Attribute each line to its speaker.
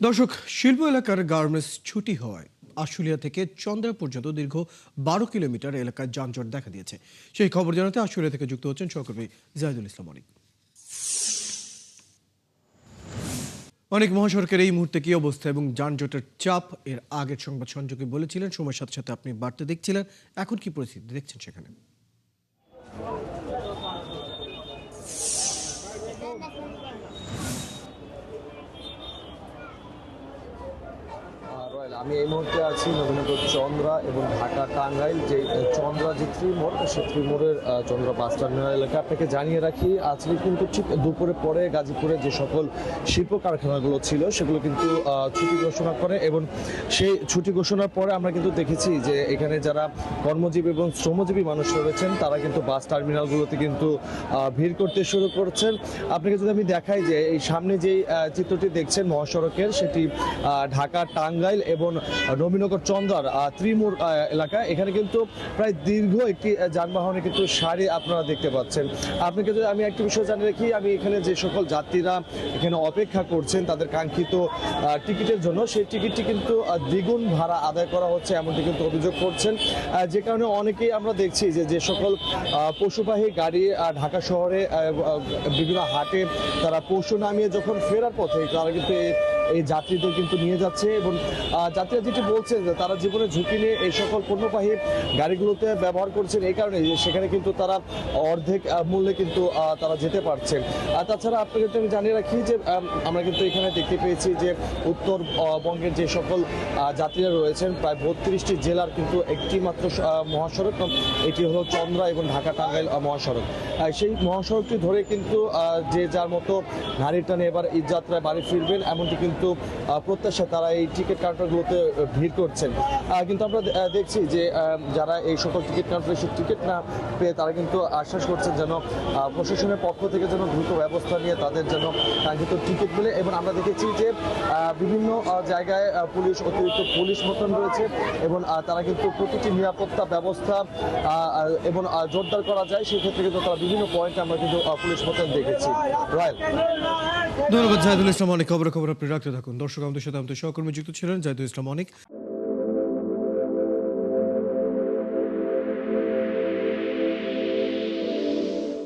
Speaker 1: দর্শক, শিল্প এলাকার গার্মেন্টস ছুটি হওয়ায় আশুলিয়া থেকে চন্দ্রা পর্যন্ত দীর্ঘ 12 কিলোমিটার এলাকায় যানজট দেখা দিয়েছে। সেই খবর জানাতে আশুলিয়া থেকে যুক্ত হচ্ছেন সহকর্মী জাহিদুল ইসলাম অনিক। অনেক মহাসড়কের এই মুহূর্তে কি অবস্থা এবং যানজটের চাপ এর আগের সংবাদ সংযোগে বলেছিলেন, সময়ের সাথে সাথে আপনি বাড়তে দেখছিলেন, এখন কি পরিস্থিতি দেখছেন সেখানে?
Speaker 2: আমি এই মুহূর্তে আছি নবীনগর চন্দ্রা এবং ঢাকা টাঙ্গাইল। যে চন্দ্রা যে ত্রিমোড়, সেই ত্রিমোড়ের চন্দ্রা বাস টার্মিনাল এলাকা। আপনাকে জানিয়ে রাখি, আজকে কিন্তু ঠিক দুপুরে পরে গাজীপুরে যে সকল শিল্প কারখানাগুলো ছিল সেগুলো কিন্তু ছুটি ঘোষণা করে, এবং সেই ছুটি ঘোষণার পরে আমরা কিন্তু দেখেছি যে এখানে যারা কর্মজীবী এবং শ্রমজীবী মানুষ রয়েছেন তারা কিন্তু বাস টার্মিনালগুলোতে কিন্তু ভিড় করতে শুরু করছেন। আপনাকে যদি আমি দেখাই যে এই সামনে যেই চিত্রটি দেখছেন মহাসড়কের, সেটি ঢাকা টাঙ্গাইল এবং নবীনগর চন্দ্রার ত্রিমোড় এলাকা। এখানে কিন্তু প্রায় দীর্ঘ একটি যানবাহনে কিন্তু সারি আপনারা দেখতে পাচ্ছেন। আপনাকে যদি আমি একটি বিষয় জানিয়ে রাখি, আমি এখানে যে সকল যাত্রীরা এখানে অপেক্ষা করছেন তাদের কাঙ্ক্ষিত টিকিটের জন্য, সেই টিকিটটি কিন্তু দ্বিগুণ ভাড়া আদায় করা হচ্ছে এমনটি কিন্তু অভিযোগ করছেন। যে কারণে অনেকেই আমরা দেখছি যে সকল পশুবাহী গাড়ি ঢাকা শহরে বিভিন্ন হাটে তারা পশু নামিয়ে যখন ফেরার পথে তারা কিন্তু এই যাত্রীদের কিন্তু নিয়ে যাচ্ছে, এবং যাত্রীরা যেটি বলছেন যে তারা জীবনের ঝুঁকি নিয়ে এই সকল পণ্যবাহী গাড়িগুলোতে ব্যবহার করছেন, এই কারণে সেখানে কিন্তু তারা অর্ধেক মূল্যে কিন্তু তারা যেতে পারছেন। আর তাছাড়া আপনাকে আমি জানিয়ে রাখি যে আমরা কিন্তু এখানে দেখতে পেয়েছি যে উত্তরবঙ্গের যে সকল যাত্রীরা রয়েছেন, প্রায় 32টি জেলার কিন্তু একটি মাত্র মহাসড়ক, এটি হলো চন্দ্রা এবং ঢাকা টাঙ্গাইল মহাসড়ক। সেই মহাসড়কটি ধরে কিন্তু যে যার মতো নারীর টানে এবার ঈদ যাত্রায় বাড়ি ফিরবেন এমনটি কিন্তু প্রত্যাশা তারা এই টিকিট কাউন্টারগুলোতে ভিড় করছেন। কিন্তু আমরা দেখছি যে যারা এই সকল টিকিট কাউন্টারে এসে টিকিট না পেয়ে তারা কিন্তু আশ্বাস করছেন যেন প্রশাসনের পক্ষ থেকে যেন দ্রুত ব্যবস্থা নিয়ে তাদের যেন কাঙ্ক্ষিত টিকিট মেলে। এবং আমরা দেখেছি যে বিভিন্ন জায়গায় অতিরিক্ত পুলিশ মোতায়েন রয়েছে, এবং তারা কিন্তু প্রতিটি নিরাপত্তা ব্যবস্থা এবং জোরদার করা যায় সেই ক্ষেত্রে কিন্তু তারা বিভিন্ন পয়েন্টে আমরা কিন্তু পুলিশ মোতায়েন দেখেছি। রাইট,
Speaker 1: ধন্যবাদ জাহিদুল ইসলাম অনিক। খবর আপনি রাখতে থাকুন। দর্শক, আমাদের সাথে আমাদের সহকর্মী যুক্ত ছিলেন জাহিদুল ইসলাম অনিক।